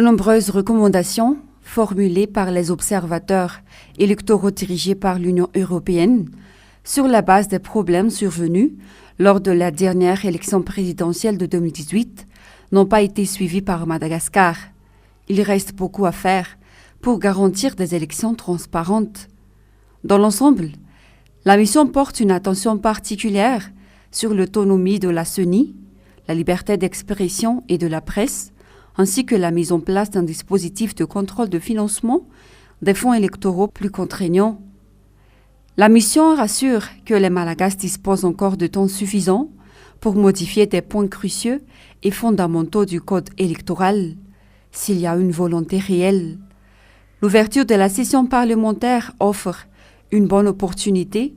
nombreuses recommandations formulées par les observateurs électoraux dirigés par l'Union européenne sur la base des problèmes survenus lors de la dernière élection présidentielle de 2018 n'ont pas été suivies par Madagascar. Il reste beaucoup à faire pour garantir des élections transparentes. Dans l'ensemble, la mission porte une attention particulière sur l'autonomie de la CENI, la liberté d'expression et de la presse, ainsi que la mise en place d'un dispositif de contrôle de financement des fonds électoraux plus contraignants. La mission rassure que les Malagasy disposent encore de temps suffisant pour modifier des points cruciaux et fondamentaux du code électoral, s'il y a une volonté réelle. L'ouverture de la session parlementaire offre une bonne opportunité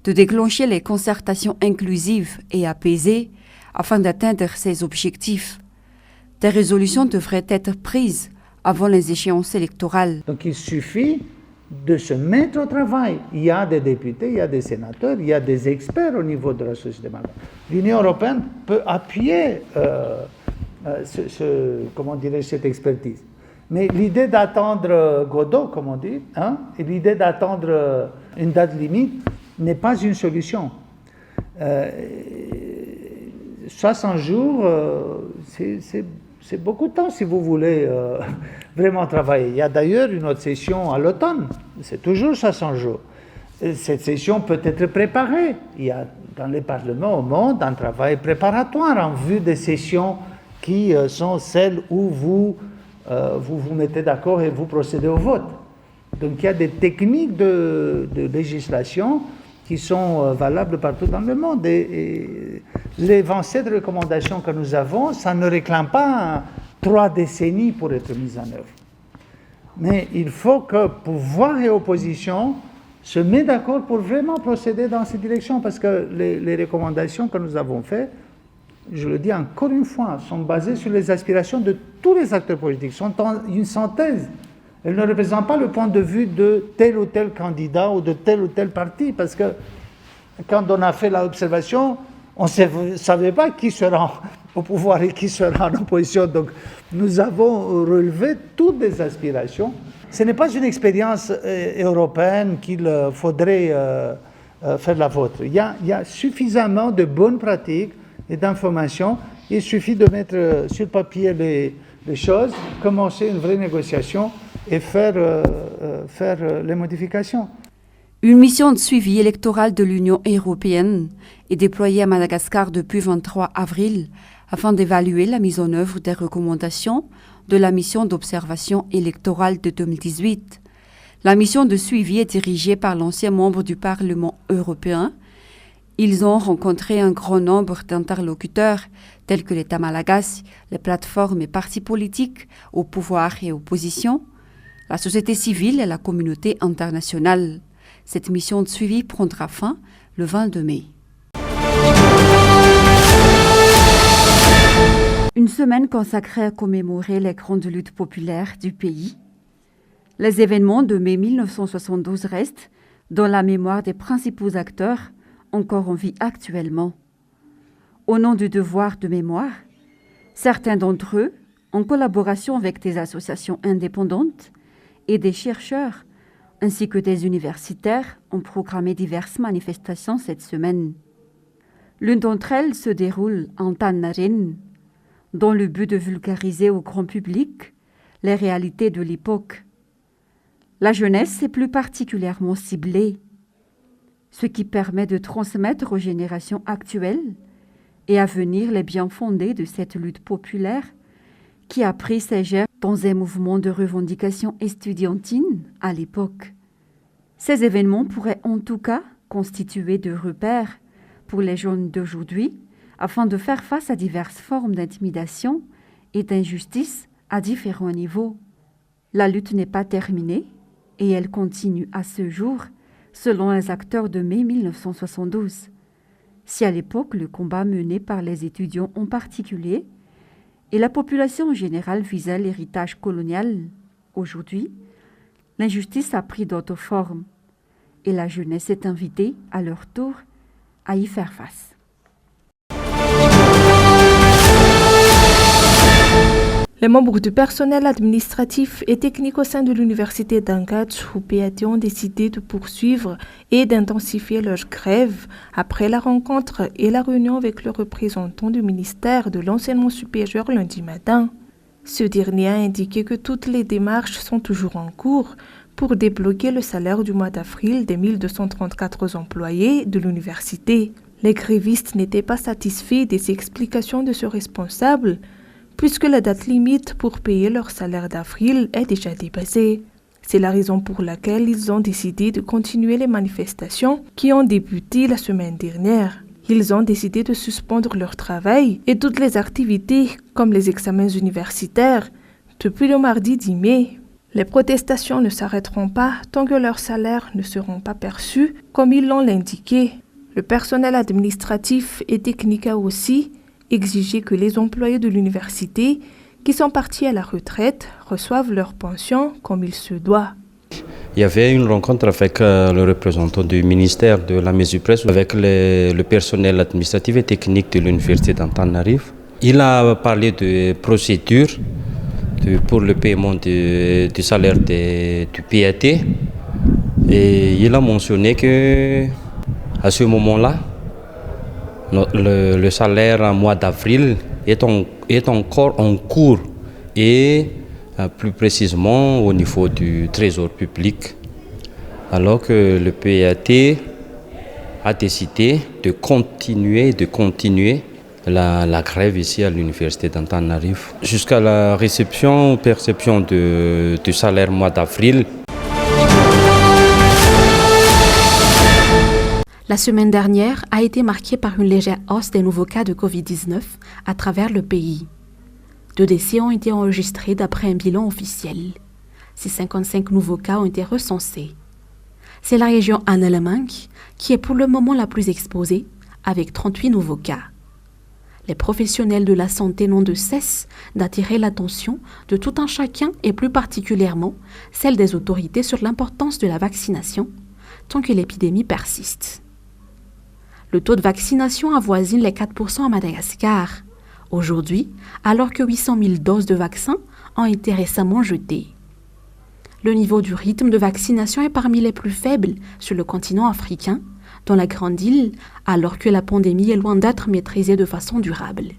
de déclencher les concertations inclusives et apaisées afin d'atteindre ces objectifs. Des résolutions devraient être prises avant les échéances électorales. Donc il suffit de se mettre au travail. Il y a des députés, il y a des sénateurs, il y a des experts au niveau de la société malgache. L'Union européenne peut appuyer cette expertise. Mais l'idée d'attendre Godot, comme on dit, et l'idée d'attendre une date limite n'est pas une solution. 60 jours, c'est beaucoup de temps si vous voulez vraiment travailler. Il y a d'ailleurs une autre session à l'automne, c'est toujours 60 jours. Cette session peut être préparée. Il y a dans les parlements au monde un travail préparatoire en vue des sessions qui sont celles où vous vous mettez d'accord et vous procédez au vote. Donc il y a des techniques de législation qui sont valables partout dans le monde. Et les 27 recommandations que nous avons, ça ne réclame pas 3 décennies pour être mises en œuvre. Mais il faut que pouvoir et opposition se mettent d'accord pour vraiment procéder dans cette direction, parce que les recommandations que nous avons faites, je le dis encore une fois, sont basées sur les aspirations de tous les acteurs politiques, sont une synthèse. Elles ne représentent pas le point de vue de tel ou tel candidat ou de tel ou tel parti, parce que quand on a fait l'observation, on ne savait pas qui sera au pouvoir et qui sera en opposition. Donc nous avons relevé toutes les aspirations. Ce n'est pas une expérience européenne qu'il faudrait faire la vôtre. Il y a suffisamment de bonnes pratiques et d'informations. Il suffit de mettre sur papier les choses, commencer une vraie négociation et faire les modifications. Une mission de suivi électoral de l'Union européenne est déployée à Madagascar depuis 23 avril afin d'évaluer la mise en œuvre des recommandations de la mission d'observation électorale de 2018. La mission de suivi est dirigée par l'ancien membre du Parlement européen. Ils ont rencontré un grand nombre d'interlocuteurs tels que l'État malagasy, les plateformes et partis politiques au pouvoir et opposition, la société civile et la communauté internationale. Cette mission de suivi prendra fin le 22 mai. Une semaine consacrée à commémorer les grandes luttes populaires du pays. Les événements de mai 1972 restent dans la mémoire des principaux acteurs encore en vie actuellement. Au nom du devoir de mémoire, certains d'entre eux, en collaboration avec des associations indépendantes et des chercheurs, ainsi que des universitaires, ont programmé diverses manifestations cette semaine. L'une d'entre elles se déroule en Tannarin, dans le but de vulgariser au grand public les réalités de l'époque. La jeunesse est plus particulièrement ciblée, ce qui permet de transmettre aux générations actuelles et à venir les biens fondés de cette lutte populaire qui a pris ses germes dans un mouvement de revendication estudiantine à l'époque. Ces événements pourraient en tout cas constituer de repères pour les jeunes d'aujourd'hui afin de faire face à diverses formes d'intimidation et d'injustice à différents niveaux. La lutte n'est pas terminée et elle continue à ce jour selon les acteurs de mai 1972. Si à l'époque le combat mené par les étudiants en particulier et la population en général visait l'héritage colonial, aujourd'hui, l'injustice a pris d'autres formes et la jeunesse est invitée à leur tour à y faire face. Les membres du personnel administratif et technique au sein de l'université d'Angats ou PAT ont décidé de poursuivre et d'intensifier leur grève après la rencontre et la réunion avec le représentant du ministère de l'enseignement supérieur lundi matin. Ce dernier a indiqué que toutes les démarches sont toujours en cours pour débloquer le salaire du mois d'avril des 1234 employés de l'université. Les grévistes n'étaient pas satisfaits des explications de ce responsable, puisque la date limite pour payer leur salaire d'avril est déjà dépassée. C'est la raison pour laquelle ils ont décidé de continuer les manifestations qui ont débuté la semaine dernière. Ils ont décidé de suspendre leur travail et toutes les activités, comme les examens universitaires, depuis le mardi 10 mai. Les protestations ne s'arrêteront pas tant que leurs salaires ne seront pas perçus, comme ils l'ont indiqué. Le personnel administratif et technique a aussi exigé que les employés de l'université qui sont partis à la retraite reçoivent leur pension comme il se doit. Il y avait une rencontre avec le représentant du ministère de la Mésupresse, avec le personnel administratif et technique de l'université d'Antananarivo. Il a parlé de procédures pour le paiement du salaire du PAT et il a mentionné que à ce moment-là, le salaire en mois d'avril est encore en cours et plus précisément au niveau du trésor public, alors que le PAT a décidé de continuer la grève ici à l'université d'Antananarivo jusqu'à la perception du salaire mois d'avril. La semaine dernière a été marquée par une légère hausse des nouveaux cas de Covid-19 à travers le pays. 2 décès ont été enregistrés d'après un bilan officiel. 55 nouveaux cas ont été recensés. C'est la région Analamang qui est pour le moment la plus exposée, avec 38 nouveaux cas. Les professionnels de la santé n'ont de cesse d'attirer l'attention de tout un chacun et plus particulièrement celle des autorités sur l'importance de la vaccination tant que l'épidémie persiste. Le taux de vaccination avoisine les 4% à Madagascar. Aujourd'hui, alors que 800 000 doses de vaccins ont été récemment jetées. Le niveau du rythme de vaccination est parmi les plus faibles sur le continent africain, dans la Grande Île, alors que la pandémie est loin d'être maîtrisée de façon durable.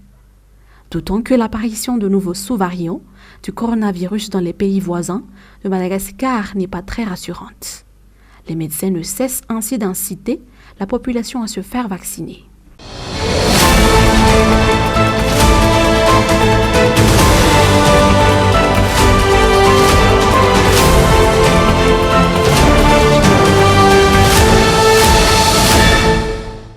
D'autant que l'apparition de nouveaux sous-variants du coronavirus dans les pays voisins de Madagascar n'est pas très rassurante. Les médecins ne cessent ainsi d'inciter la population à se faire vacciner.